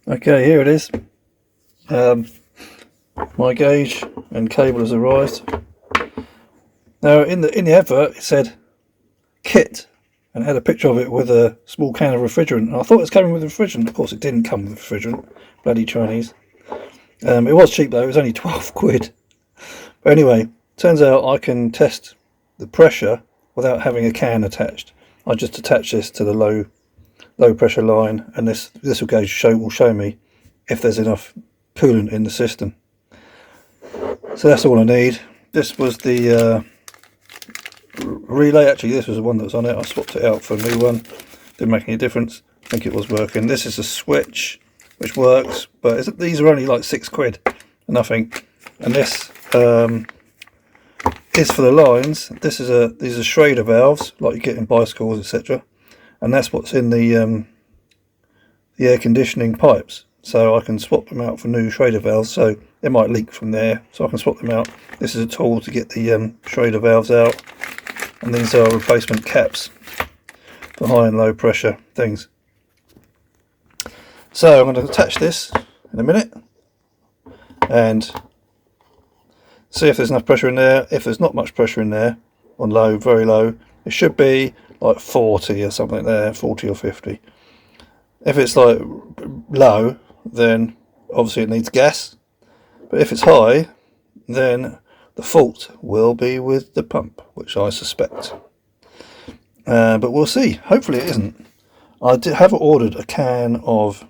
Okay, here it is. My gauge and cable has arrived. Now in the advert it said kit and had a picture of it with a small can of refrigerant. And I thought it was coming with refrigerant. Of course it didn't come with refrigerant. Bloody Chinese. It was cheap though, it was only 12 quid. But anyway, turns out I can test the pressure without having a can attached. I just attach this to the low pressure line, and this will show me if there's enough coolant in the system. So that's all I need. This was the relay. Actually, this was the one that was on it. I swapped it out for a new one. Didn't make any difference. I think it was working. This is a switch which works, but these are only like 6 quid, nothing. And this is for the lines. These are Schrader valves like you get in bicycles, etc. And that's what's in the air conditioning pipes. So I can swap them out for new Schrader valves. So it might leak from there, so I can swap them out. This is a tool to get the Schrader valves out, and these are replacement caps for high and low pressure things. So I'm going to attach this in a minute and see if there's enough pressure in there. If there's not much pressure in there, on low, very low, it should be like 40 or something there, 40 or 50. If it's like low, then obviously it needs gas. But if it's high, then the fault will be with the pump, which I suspect. But we'll see. Hopefully it isn't. I have ordered a can of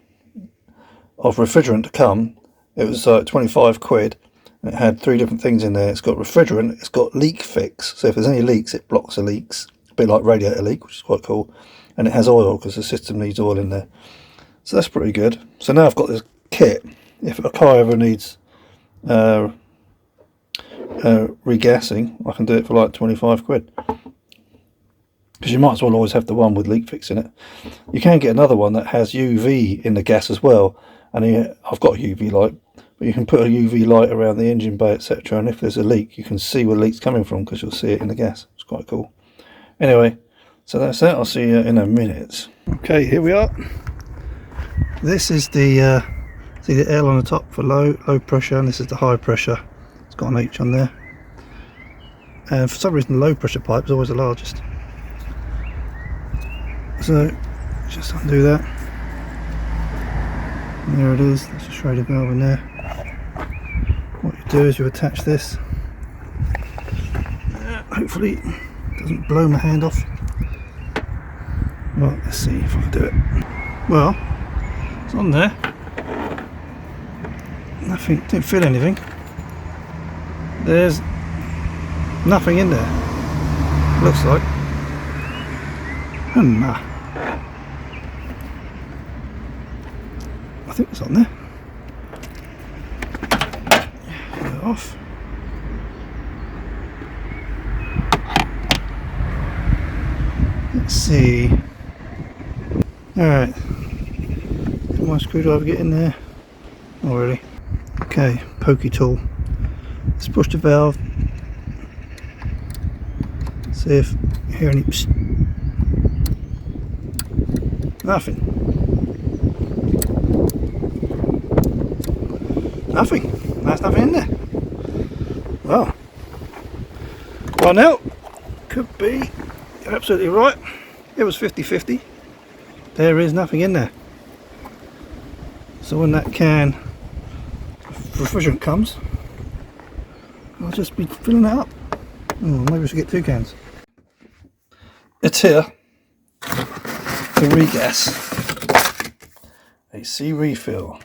refrigerant to come. It was 25 quid. And it had 3 different things in there. It's got refrigerant, it's got leak fix. So if there's any leaks, it blocks the leaks. A bit like radiator leak, which is quite cool. And it has oil, because the system needs oil in there. So that's pretty good. So now I've got this kit. If a car ever needs regassing, I can do it for like 25 quid. Because you might as well always have the one with leak fix in it. You can get another one that has UV in the gas as well. And I've got a UV light, but you can put a UV light around the engine bay, etc. And if there's a leak, you can see where the leak's coming from, because you'll see it in the gas. It's quite cool. Anyway, so that's it. I'll see you in a minute. Okay, here we are. This is the see the L on the top for low pressure, and this is the high pressure. It's got an H on there. And for some reason, the low pressure pipe is always the largest. So just undo that. And there it is. There's a Schrader valve in there. What you do is you attach this. Hopefully it doesn't blow my hand off. Well, let's see if I can do it. Well, it's on there. Nothing, didn't feel anything. There's nothing in there. Looks like. Nah. I think it's on there. Get it off. Let's see. Alright. Can my screwdriver get in there? Not really. Okay, pokey tool. Let's push the valve. See if you hear any psst. Nothing. Nothing. There's nothing in there. Well now, could be, you're absolutely right. It was 50-50. There is nothing in there. So when that can refrigerant comes, I'll just be filling it up. Maybe we should get 2 cans. It's here to regas AC refill.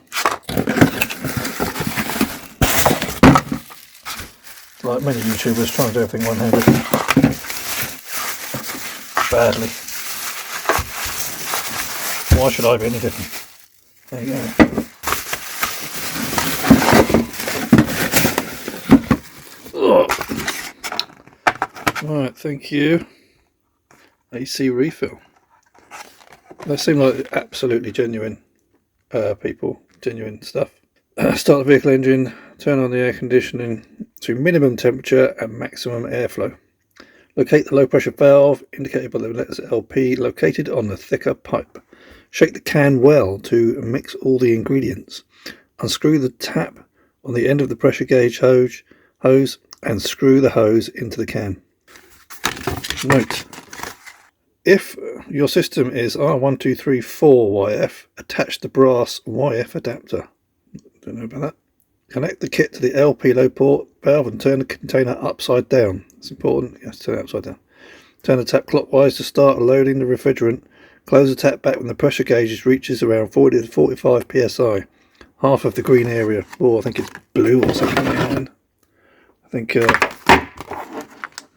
Like many YouTubers trying to do everything one-handed. Badly. Why should I be any different? There you go. Right, thank you. AC refill. They seem like absolutely genuine people, genuine stuff. Start the vehicle engine, turn on the air conditioning to minimum temperature and maximum airflow. Locate the low pressure valve indicated by the letters LP located on the thicker pipe. Shake the can well to mix all the ingredients. Unscrew the tap on the end of the pressure gauge hose and screw the hose into the can. Note: if your system is R1234YF, attach the brass YF adapter. Don't know about that. Connect the kit to the LP low port valve and turn the container upside down. It's important, you have to turn it upside down. Turn the tap clockwise to start loading the refrigerant. Close the tap back when the pressure gauge reaches around 40 to 45 psi. Half of the green area. Oh, I think it's blue or something like that. I think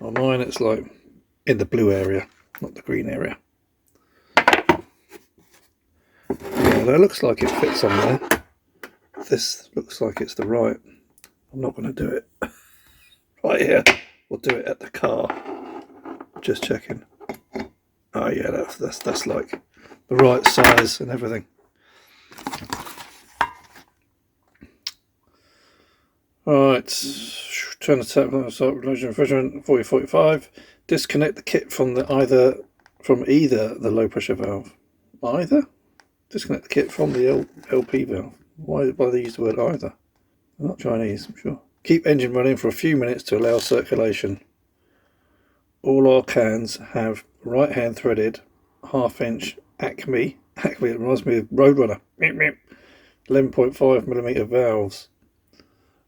on mine it's like in the blue area, not the green area. Yeah, that looks like it fits on there. This looks like it's the right. I'm not going to do it right here. We'll do it at the car. Just checking. Oh yeah, that's like the right size and everything. Right, turn the tap on the refrigerant 40-45. Disconnect the kit from either the low pressure valve. Disconnect the kit from the LP valve. Why they use the word either? They're not Chinese, I'm sure. Keep engine running for a few minutes to allow circulation. All our cans have right hand threaded 1/2" Acme. Acme, it reminds me of Roadrunner. 11.5mm valves.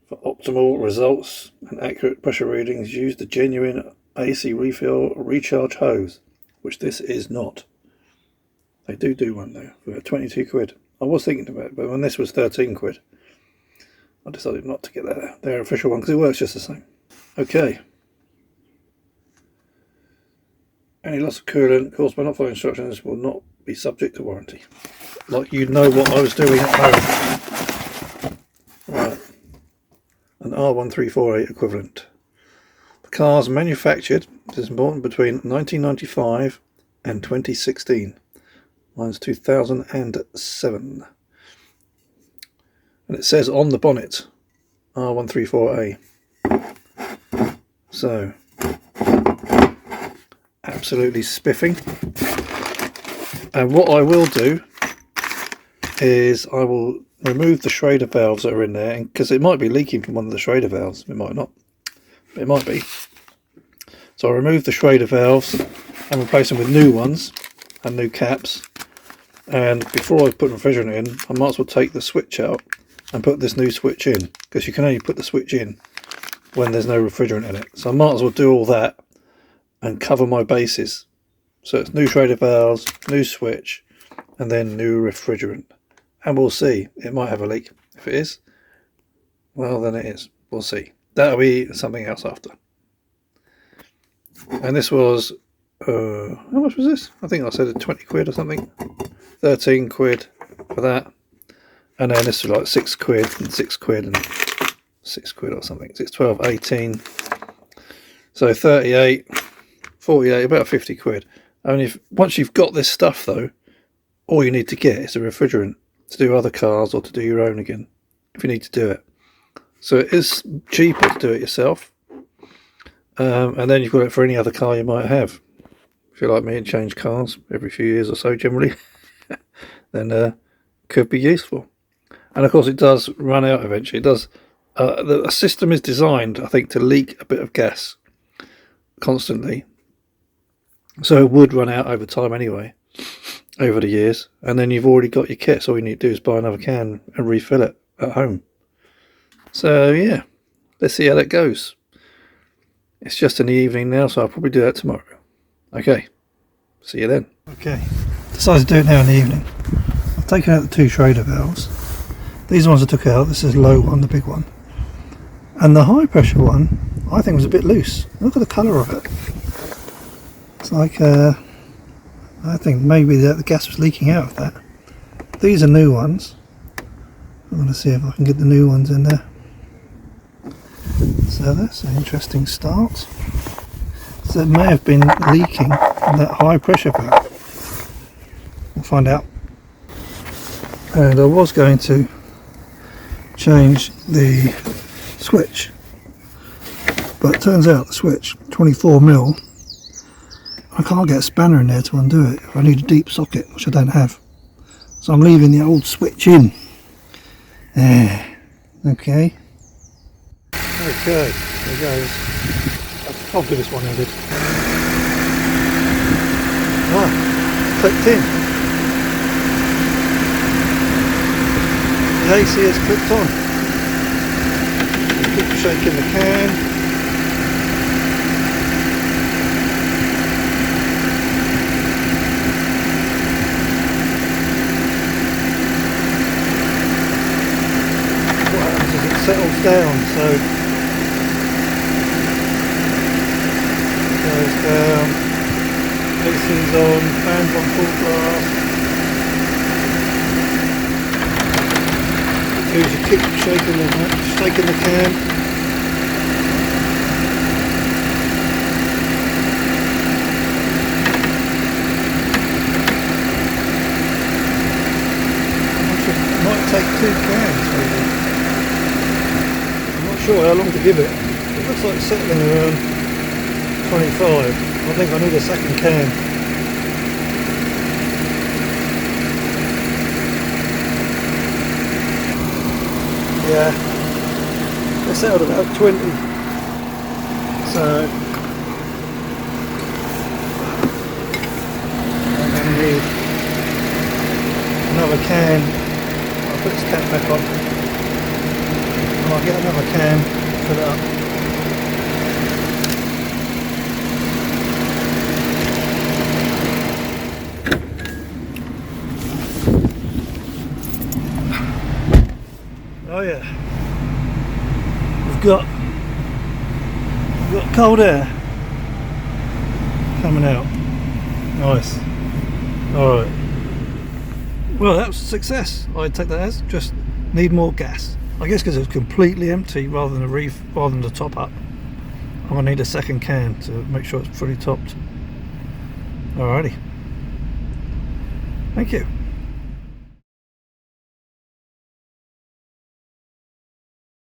For optimal results and accurate pressure readings, use the genuine AC refill recharge hose, which this is not. They do one though, for 22 quid. I was thinking about it, but when this was 13 quid, I decided not to get their official one because it works just the same. Okay. Any loss of coolant caused by not following instructions will not be subject to warranty. Like you know what I was doing at home. Right. An R1348 equivalent. The cars manufactured, this is important, between 1995 and 2016. Mine's 2007. And it says on the bonnet R134A. So absolutely spiffing. And what I will do is I will remove the Schrader valves that are in there, because it might be leaking from one of the Schrader valves. It might not, but it might be. So I'll remove the Schrader valves and replace them with new ones and new caps. And before I put refrigerant in, I might as well take the switch out and put this new switch in, because you can only put the switch in when there's no refrigerant in it. So I might as well do all that and cover my bases. So it's new Schrader valves, new switch, and then new refrigerant. And we'll see. It might have a leak. If it is, well then it is. We'll see. That'll be something else after. And this was, how much was this? I think I said 20 quid or something. 13 quid for that. And then this was like 6 quid and 6 quid and 6 quid or something. 6, 12, 18. So 38, 48, about 50 quid. Only once you've got this stuff though, all you need to get is a refrigerant to do other cars or to do your own again, if you need to do it. So it is cheaper to do it yourself. And then you've got it for any other car you might have. If you're like me and change cars every few years or so generally, then could be useful. And of course it does run out eventually. It does. The system is designed, I think, to leak a bit of gas constantly. So it would run out over time anyway, over the years. And then you've already got your kit, so all you need to do is buy another can and refill it at home. So yeah, let's see how that goes. It's just in the evening now, so I'll probably do that tomorrow. Okay, see you then. Okay, decided to do it now in the evening. I've taken out the 2 Schrader valves. These ones I took out. This is the low one, the big one. And the high pressure one, I think was a bit loose. Look at the colour of it. It's like, I think maybe the gas was leaking out of that. These are new ones. I'm going to see if I can get the new ones in there. So that's an interesting start. So it may have been leaking from that high pressure valve. We'll find out. And I was going to change the switch, but it turns out the switch, 24mm, I can't get a spanner in there to undo it. I need a deep socket, which I don't have. So I'm leaving the old switch in. There. Okay. Okay, there goes. I'll do this one-handed. Ah, clicked in. The AC has clicked on. Keep shaking the can. What happens is it settles down, so it goes down, AC's on, fans on full blast. You keep shaking the can. It might take 2 cans maybe. I'm not sure how long to give it. It looks like it's settling around 25. I think I need a second can. Yeah, they settled about 20, so I'm going to need another can. I'll put this cap back on and I'll get another can, fill it up. Oh yeah, we've got cold air coming out. Nice. Alright. Well, that was a success. I'd take that as just need more gas. I guess because it was completely empty rather than the top up. I'm gonna need a second can to make sure it's fully topped. Alrighty. Thank you.